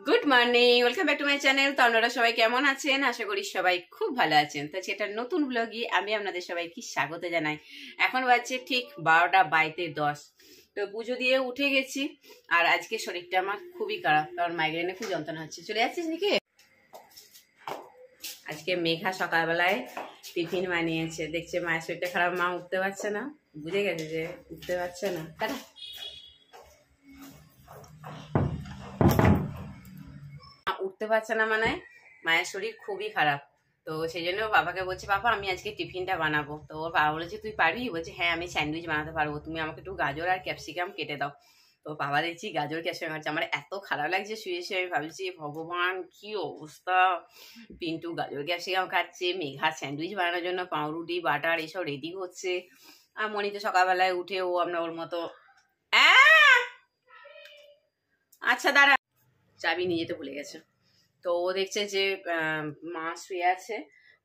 Good morning, welcome back to my channel. তো আপনারা সবাই কেমন আছেন? আশা করি সবাই খুব ভালো আছেন। তো সেটা নতুন ব্লগে আমি আপনাদের সবাইকে স্বাগত জানাই। এখন বাজছে ঠিক 12:10। তো পুজো দিয়ে উঠে গেছি, আর আজকে শরীরটা আমার খুবই খারাপ, কারণ মাইগ্রেনে খুব যন্ত্রণা হচ্ছে। চলে যাচ্ছিস নাকি? আজকে মেঘা সকালবেলায় টিফিন বানিয়েছে। দেখছে মায়ের শরীরটা খারাপ, মা উঠতে পারছে না, বুঝে গেছে যে উঠতে পারছে না। তারা উঠতে পারছে না মানে মায়ের শরীর খুবই খারাপ। তো সেই জন্য বাবাকে বলছে, বাবা আমি আজকে টিফিনটা বানাবো। তো ওর বাবা বলেছে, তুই পারবি? বলছে, হ্যাঁ আমি স্যান্ডউইচ বানাতে পারবো, তুমি আমাকে একটু গাজর আর ক্যাপসিকাম কেটে দাও। তো বাবা দেখছি গাজর ক্যাপসিকাম খাচ্ছে। আমার এত খারাপ লাগছে শুয়ে শুয়ে, আমি ভাবছি ভগবান কি অবস্থা। পিন্টু গাজর ক্যাপসিকাম খাচ্ছে, মেঘা স্যান্ডউইচ বানানোর জন্য পাউরুটি বাটার এসব রেডি হচ্ছে, আর মনি তো সকালবেলায় উঠে ও আমরা ওর মতো আচ্ছা দাঁড়া, চাবি নিয়ে যেতে ভুলে গেছে। তো ও দেখছে যে মা শুয়ে আছে,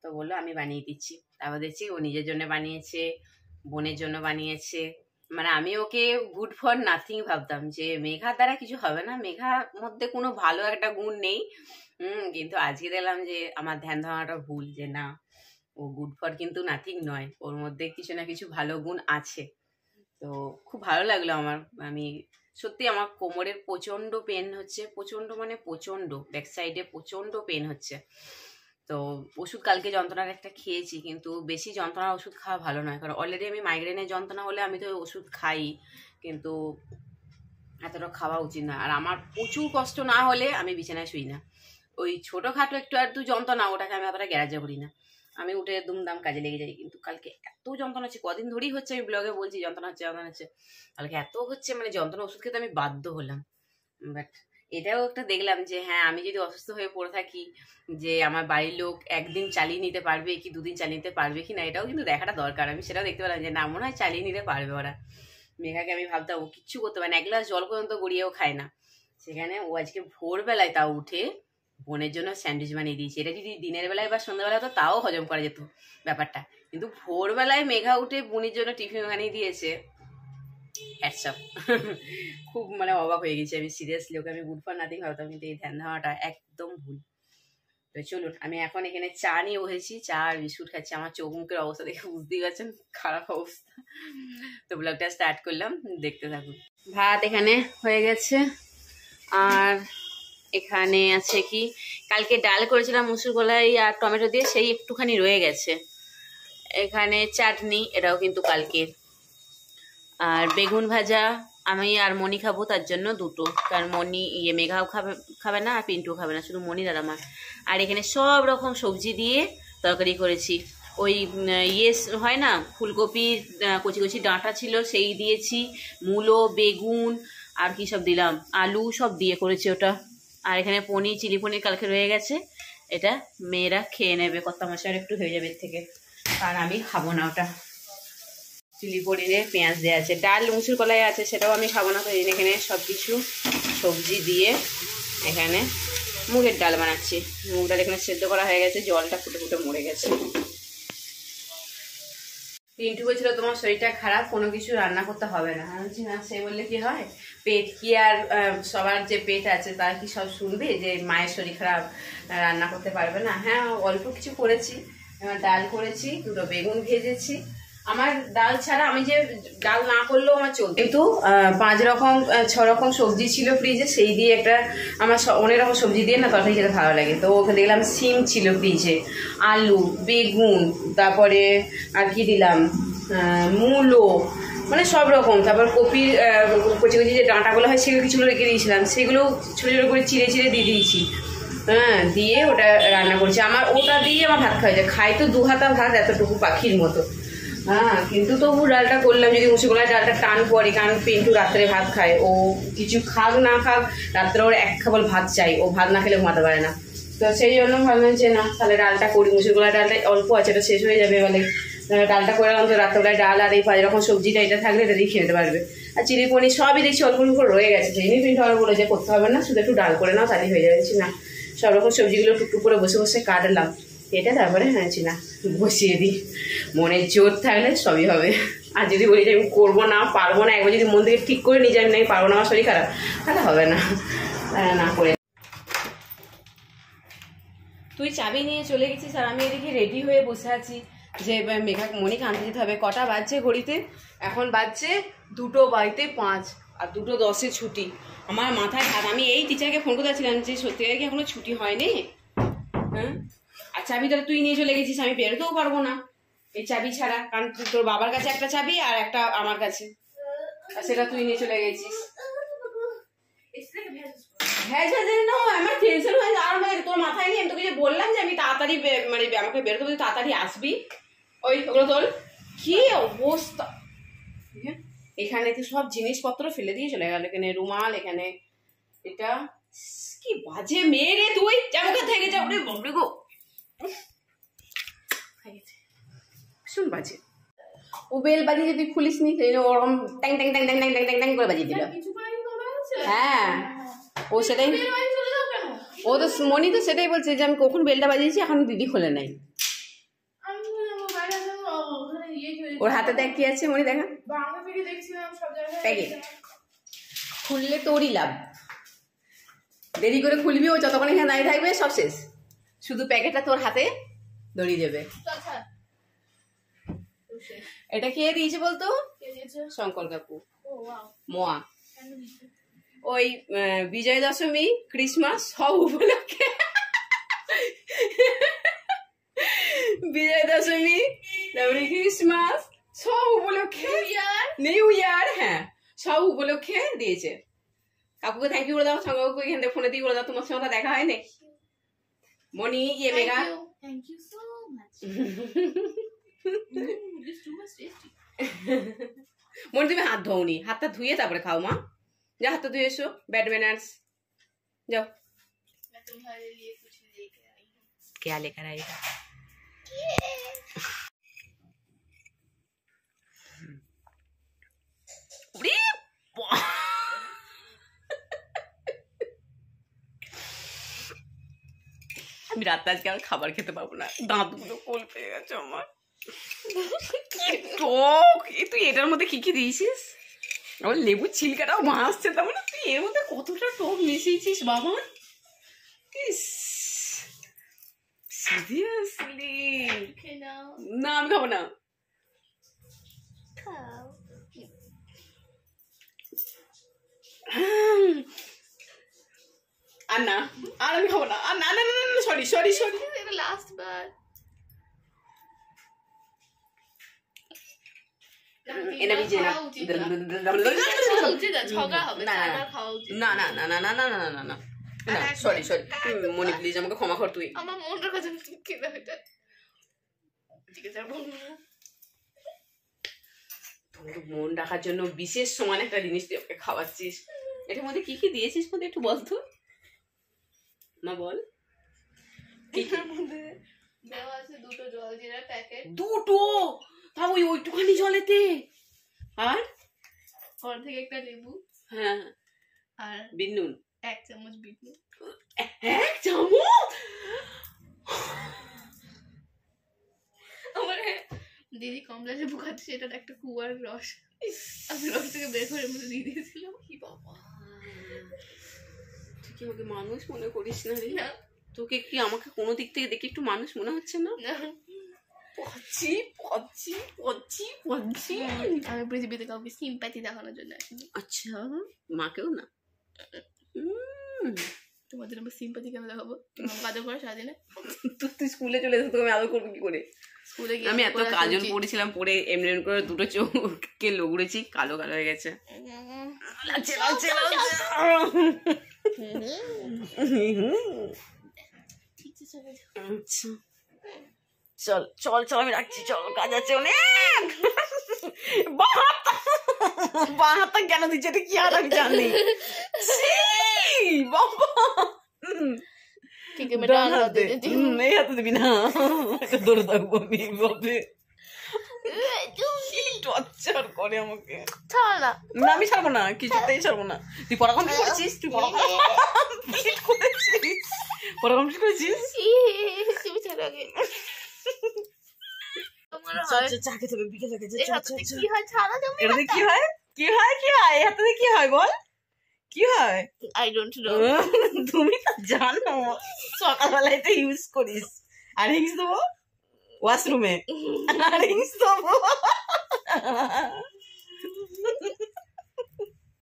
তো বললো আমি বানিয়ে দিচ্ছি। তারপর দেখছি ও নিজের জন্য বানিয়েছে, বোনের জন্য বানিয়েছে। মানে আমি ওকে গুড ফর নাথিং ভাবতাম, যে মেঘার দ্বারা কিছু হবে না, মেঘার মধ্যে কোনো ভালো একটা গুণ নেই। কিন্তু আজকে দেখলাম যে আমার ধ্যান ধারণাটা ভুল, যে না ও গুড ফর কিন্তু নাথিং নয়, ওর মধ্যে কিছু না কিছু ভালো গুণ আছে। তো খুব ভালো লাগলো আমার। আমি সত্যি আমার কোমরের প্রচন্ড পেন হচ্ছে, প্রচন্ড মানে প্রচন্ড, ব্যাক সাইডে প্রচন্ড পেন হচ্ছে। তো ওষুধ কালকে যন্ত্রণার একটা খেয়েছি, কিন্তু বেশি যন্ত্রণার ওষুধ খাওয়া ভালো নয়, কারণ অলরেডি আমি মাইগ্রেনের যন্ত্রণা হলে আমি তো ওষুধ খাই, কিন্তু এতটা খাওয়া উচিত না। আর আমার প্রচুর কষ্ট না হলে আমি বিছানায় শুই না। ওই ছোটোখাটো একটু আধটু যন্ত্রণা, ওটাকে আমি অতটা গ্যারাজে করি না, আমি উঠে দুমদাম কাজে লেগে যাই। কিন্তু কালকে এত যন্ত্রণা হচ্ছে, কদিন ধরেই হচ্ছে, আমি ব্লগে বলছি যন্ত্রণা হচ্ছে যন্ত্রণা হচ্ছে, কালকে এত হচ্ছে মানে যন্ত্রণা ওষুধ খেতে আমি বাধ্য হলাম। বাট এটাও একটা দেখলাম যে হ্যাঁ, আমি যদি অসুস্থ হয়ে পড়ে থাকি, যে আমার বাড়ির লোক একদিন চালিয়ে নিতে পারবে কি দুদিন চালিয়ে নিতে পারবে কি না, এটাও কিন্তু দেখাটা দরকার। আমি সেটাও দেখতে পেলাম যে না, মনে হয় চালিয়ে নিতে পারবে ওরা। মেঘাকে আমি ভাবতাম ও কিচ্ছু করতে পারে না, এক গ্লাস জল পর্যন্ত গড়িয়েও খায় না, সেখানে ও আজকে ভোরবেলায় তাও উঠে বোনের জন্য স্যান্ডউইচ বানিয়ে দিয়েছে। এটা যদি দিনের বেলায় বা সন্ধ্যাবেলায় হতো তাও হজম করা যেত ব্যাপারটা, কিন্তু ভোরবেলায় মেঘা উঠে বোনের জন্য টিফিন বানিয়ে দিয়েছে। হ্যাটসঅ্যাপ। খুব মানে অবাক হয়ে গেছি আমি, সিরিয়াসলি। ওকে আমি গুড ফর নাথিং ভাবতাম, কিন্তু এই ধ্যান ধারণাটা একদম ভুল। তো চলুন, আমি এখন এখানে চা নিয়ে বসেছি, চা আর বিস্কুট খাচ্ছি। আমার চোখ মুখের অবস্থা দেখে বুঝতেই পারছেন খারাপ অবস্থা। তো ব্লগটা স্টার্ট করলাম, দেখতে থাকুন। ভাত এখানে হয়ে গেছে, আর এখানে আছে কি, কালকে ডাল করেছিলাম মুসুর কলাই আর টমেটো দিয়ে, সেই একটুখানি রয়ে গেছে। এখানে চাটনি, এটাও কিন্তু কালকের। আর বেগুন ভাজা, আমি আর মনি খাবো, তার জন্য দুটো, কারণ মনি মেঘাও খাবে না আর পিন্টুও খাবে না, শুধু মনি আর আমার। আর এখানে সব রকম সবজি দিয়ে তরকারি করেছি। ওই হয় না, ফুলকপির কচি কচি ডাঁটা ছিল, সেই দিয়েছি, মূলো, বেগুন আর কি সব দিলাম, আলু সব দিয়ে করেছি ওটা। আর এখানে পনির, চিলি পনির কালকে রয়ে গেছে, এটা মেয়েরা খেয়ে নেবে, কর্তা মশার একটু হয়ে যাবে এর থেকে, কারণ আমি খাবো না ওটা। চিলি পনিরে পেঁয়াজ দেওয়া আছে, ডাল মুসুর কলাই আছে, সেটাও আমি খাবো না। তো এখানে সব কিছু সবজি দিয়ে এখানে মুগের ডাল বানাচ্ছি। মুগ ডাল এখানে সেদ্ধ করা হয়ে গেছে, জলটা ফুটে ফুটে মরে গেছে। পিন্টু বলছিল তোমার শরীরটা খারাপ, কোনো কিছু রান্না করতে হবে না। আমি বলছি না, সে বললে কি হয়, পেট কি আর সবার যে পেট আছে তার কি সব শুনবে যে মায়ের শরীর খারাপ রান্না করতে পারবে না? হ্যাঁ, অল্প কিছু করেছি, ডাল করেছি, দুটো বেগুন ভেজেছি। আমার ডাল ছাড়া, আমি যে ডাল না করলেও আমার চলতো, কিন্তু 5 রকম 6 রকম সবজি ছিল ফ্রিজে, সেই দিয়ে একটা আমার অনেক রকম সবজি দিয়ে না তরকারি খেতে ভালো লাগে। তো ওকে দেখলাম সিম ছিল ফ্রিজে, আলু, বেগুন, তারপরে আর কি দিলাম, মূলো, মানে সব রকম। তারপর কপির কচি কচি যে ডাঁটাগুলো হয়, সেগুলো কিছু রেখে দিয়েছিলাম, সেগুলো ছোটো ছোটো করে চিড়ে চিড়ে দিয়ে দিয়েছি। হ্যাঁ দিয়ে ওটা রান্না করছি। আমার ওটা দিয়ে আমার ভাত খাওয়া যায়, খাই তো 2 হাতা ভাত এতটুকু পাখির মতো। হ্যাঁ কিন্তু তবু ডালটা করলাম, যদি মুসুরকলাই ডালটা টান পড়ে, কারণ পিন্টু রাত্রে ভাত খায়, ও কিছু খাক না খাক রাত্রে ওর এক খাবল ভাত চাই, ও ভাত না খেলে ঘুমাতে পারে না। তো সেই জন্য ভাবলাম যে না তাহলে ডালটা করি, মুসুরকলাই ডালটা অল্প আছে, এটা শেষ হয়ে যাবে বলে ডালটা করে রাখলাম। তো রাত্রেবেলায় ডাল আর এই 5 রকম সবজিটা এটা থাকলে এটা দিয়ে খেয়ে নিতে পারবে। আর চিলি পনির সবই দেখছি অল্প অল্প রয়ে গেছে, সেই নিয়ে পিন্টু আবার বলে যে করতে হবে না, শুধু একটু ডাল করে নাও তাহলেই হয়ে যাচ্ছে। না সব রকম সবজিগুলো টুকটুক করে বসে বসে কাটলাম, এটা তারপরে হয়েছি না বসিয়ে দিই, মনের জোর থাকলে সবই হবে। আর যদি বলি যে আমি করবো না পারবো না, একবার যদি মন থেকে ঠিক করে নিয়ে যাই আমি পারবো না, আমার শরীর খারাপ, তাহলে হবে না, না করে। তুই চাবি নিয়ে চলে গেছিস আর আমি এদিকে রেডি হয়ে বসে আছি যে মনিকে আনতে যেতে হবে। কটা বাজছে ঘড়িতে? এখন বাজছে 2:05 আর 2:10 ছুটি। আমার মাথায় হাত, আমি এই টিচারকে ফোন করতে ছিলাম যে সত্যিকার কি এখনো ছুটি হয়নি? হ্যাঁ আর চাবি তাহলে তুই নিয়ে চলে গেছিস, আমি বেরোতেও পারবো না এই চাবি ছাড়া, কারণ তোর বাবার কাছে একটা চাবি আর একটা আমার কাছে, আর সেটা তুই নিয়ে চলে গেছিস। আমার টেনশন হয়ে যায়, আর তোর মাথায় নিয়ে আমি তোকে যে বললাম যে আমি তাড়াতাড়ি মানে আমাকে বেরোতে বলছি তাড়াতাড়ি আসবি, ওগুলো তোর কি অবস্থা। এখানে তো সব জিনিসপত্র ফেলে দিয়ে চলে গেল, এখানে রুমাল, এখানে এটা, কি বাজে মেয়ে রে তুই, যাবো থেকে যাও রে বাবরে গো, ভীষণ বাজে। ও বেল বাজিয়ে যদি খুলিস নি ওরকম ট্যাং ট্যাং ট্যাং ট্যাং ট্যাং ট্যাং ট্যাং করে বাজিয়ে দিল। হ্যাঁ ও সেটাই, ও তো মনি তো সেটাই বলছে যে আমি কখন বেলটা বাজিয়েছি এখন দিদি খোলে নাই। ওর হাতে দেখ কি আছে মনি, দেখা প্যাকেট, খুললে তোরই লাভ, দেরি করে খুলবি ও যতক্ষণ এখানে দাঁড়িয়ে থাকবে সব শেষ, শুধু প্যাকেটটা তোর হাতে ধরিয়ে দেবে। এটা কে দিয়েছে বলতো? শঙ্কর কাকু, মোয়া, ওই বিজয় দশমী, ক্রিসমাস সব উপলক্ষে, বিজয় দশমী তারপরে ক্রিসমাস সব উপলক্ষে, নিউ ইয়ার, হ্যাঁ সব উপলক্ষে দিয়েছে। কাকুকে থ্যাংক ইউ করে দাও, সঙ্গে কাকুকে এখান থেকে ফোনে দিয়ে করে দাও, তোমার সঙ্গে দেখা হয়নি। মনি ইয়ে মেগা thank you so much. Moni তুমি হাত ধোওনি, হাতটা ধুয়ে তারপরে খাও মা, যা হাতটা ধুয়ে এসো, ব্যাড ম্যানার্স যাও। तुम्हारे लिए कुछ लेकर आई हूँ। क्या लेकर आई है? আমি রাতে আজকে আর খাবার খেতে পারবো না, দাঁতগুলো কোল পেয়ে গেছে আমার, টক। তুই এটার মধ্যে কি কি দিয়েছিস? আমার লেবুর ছিলকাটাও ভাসছে, তার মানে তুই এর মধ্যে কতটা টক মিশিয়েছিস বাবা। সিরিয়াসলি না আমি খাবো না। আর না, আর আমি খাবো না, আর না না না না, সরি সরি সরি, লাস্ট বার এটা ভিজে না, না না না না না না না না না, সরি সরি মনি প্লিজ আমাকে ক্ষমা কর। তুই আমার মনটার কথা খেতে হয়, ঠিক আছে তোর মন রাখার জন্য বিশেষ সমান একটা জিনিস তুই ওকে খাওয়াচ্ছিস। এটার মধ্যে কি কি দিয়েছিস মধ্যে একটু বল তো মা, বল। এটার মধ্যে দেওয়া আছে 2টো জলজিরা প্যাকেট, 2টো, তাও ওইটুখানি জলেতে, আর অর্ধেক একটা লেবু, হ্যাঁ আর বিট নুন 1 চামচ বিট নুন। 1 চামচ? আমার দিদি কমলা লেবু খাচ্ছে, এটা একটা কুয়ার রস, আমি রস থেকে বের করে মধ্যে দিয়ে দিয়েছিলাম। কি বাবা, তুই কি আমাকে মানুষ মনে করিস না রে? না তোকে কি আমাকে কোনো দিক থেকে দেখে একটু মানুষ মনে হচ্ছে না? পচি পচি পচি পচি। আমি পৃথিবীতে কাউকে সিম্প্যাথি দেখানোর জন্য আসিনি। আচ্ছা মাকেও না? তোমাদের আমার সিম্প্যাথি কেন দেখাবো? তোমার কাজও করো সারাদিনে। তুই স্কুলে চলে এসে তোকে আদর করবো কি করে? স্কুলে গিয়ে আমি এত কাজল পড়েছিলাম, পরে এমনি করে 2টো চোখকে লগুড়েছি, কালো কালো হয়ে গেছে। লাগছে লাগছে লাগছে। আচ্ছা চল চল চল আমি রাখছি, চল কাজ আছে অনেক। বাঁ হাতটা কেন দিচ্ছে এটা কি আর আমি জানি। বাবা ठीक है बेटा हाथ दे देती हूँ। এই হাতে দিবি না, এটা ধরে থাকবো আমি। বাপরে টর্চার করে আমাকে। ছাড় না। না আমি ছাড়বো না, কিছুতেই ছাড়বো না। তুই পড়া কমপ্লিট করেছিস? তুই পড়া কমপ্লিট করেছিস? পড়া কমপ্লিট করেছিস? তুমি ছাড় আগে। তোমার চল, হয় চল, চা খেতে হবে বিকেলে। এই হাতে কি হয় ছাড়া তুমি? এটাতে কি হয়? কি হয়? কি হয়? এই হাতে কি হয় বল? কি হয়? I don't know. তুমি তো জানো সকালবেলায় তো ইউজ করিস। আর হিংস দেবো ওয়াশরুমে, আর হিংস দেবো।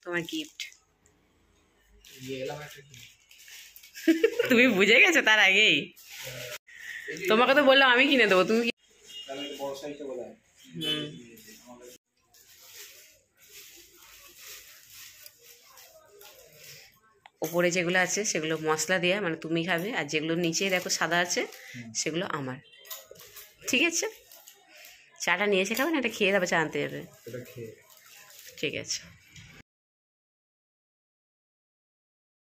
তোমার গিফট তুমি বুঝে গেছো তার আগেই। তোমাকে তো বললাম আমি কিনে দেবো, তুমি ওপরে যেগুলো আছে সেগুলো মশলা দেওয়া, মানে তুমি খাবে, আর যেগুলো নিচে দেখো সাদা আছে সেগুলো আমার। ঠিক আছে, চাটা নিয়ে এসে খাবে না, এটা খেয়ে তারপর চা আনতে যাবে। ঠিক আছে।